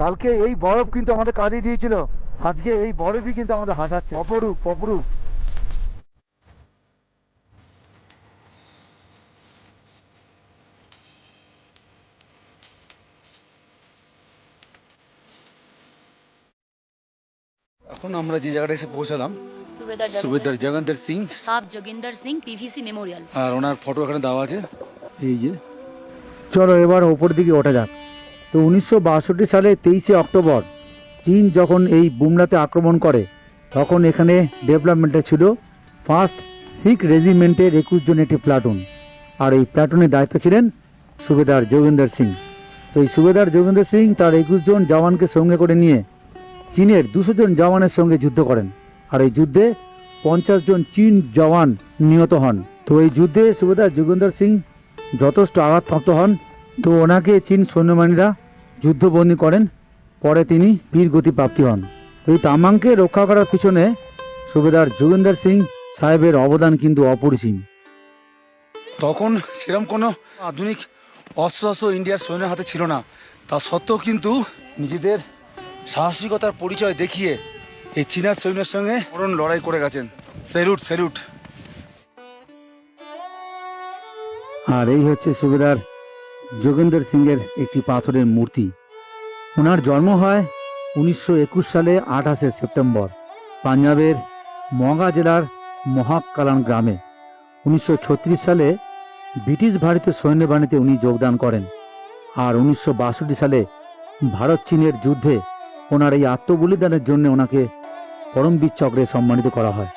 কালকে এই বরফ কিন্তু আমাদের কাঁদিয়ে দিয়েছিল, আজকে এই বরফই কিন্তু আমাদের হাসাচ্ছে। অপরূপ অপরূপ। এখন আমরা যে জায়গাটা এসে পৌঁছালাম, সুবেদার জগেন্দ্র সিং, সাব যোগেন্দর সিং পিভিসি মেমোরিয়াল, আর ওনার ফটো এখানে দেওয়া আছে। এই যে, চলো এবার ওপর দিকে ওঠা যাক। তো 1962 সালে 23শে অক্টোবর চীন যখন এই বুমলাতে আক্রমণ করে, তখন এখানে ডেভেলপমেন্টে ছিল ফার্স্ট শিখ রেজিমেন্টের 21 জন একটি প্লাটুন, আর এই প্লাটুনের দায়িত্ব ছিলেন সুবেদার যোগেন্দর সিং। তো এই সুবেদার যোগেন্দর সিং তার 21 জন জওয়ানকে সঙ্গে করে নিয়ে চীনের 200 জন জওয়ানের সঙ্গে যুদ্ধ করেন, আর এই যুদ্ধে 50 জন চীন জওয়ান নিহত হন। তো এই যুদ্ধে সুবেদার যোগেন্দর সিং যথেষ্ট আঘাতপ্রাপ্ত হন। তো ওনাকে চীন সৈন্যবাহিনীরা যুদ্ধবন্দী করেন, পরে তিনি বীর গতি প্রাপ্তি হন। তো এই তামাংকে রক্ষা করার পিছনে সুবেদার যোগেন্দর সিং সাহেবের অবদান কিন্তু অপরিসীম। তখন সেরকম কোনো আধুনিক অস্ত্র ইন্ডিয়ার সৈন্যের হাতে ছিল না, তা সত্ত্বেও কিন্তু নিজেদের সাহসিকতার পরিচয় দেখিয়ে এই চীনা সৈন্যের সঙ্গে মরণ লড়াই করে গেছেন। Salute salute. আর এই হচ্ছে সুবেদার যোগেন্দর সিং এর একটি পাথরের মূর্তি। ওনার জন্ম হয় 1921 সালে 28শে সেপ্টেম্বর পাঞ্জাবের মগা জেলার মহাকালান গ্রামে। 1936 সালে ব্রিটিশ ভারতীয় সৈন্যবাহিনীতে উনি যোগদান করেন, আর 1962 সালে ভারত চীনের যুদ্ধে ওনার এই আত্মবলিদানের জন্য ওনাকে পরমবীর চক্রে সম্মানিত করা হয়।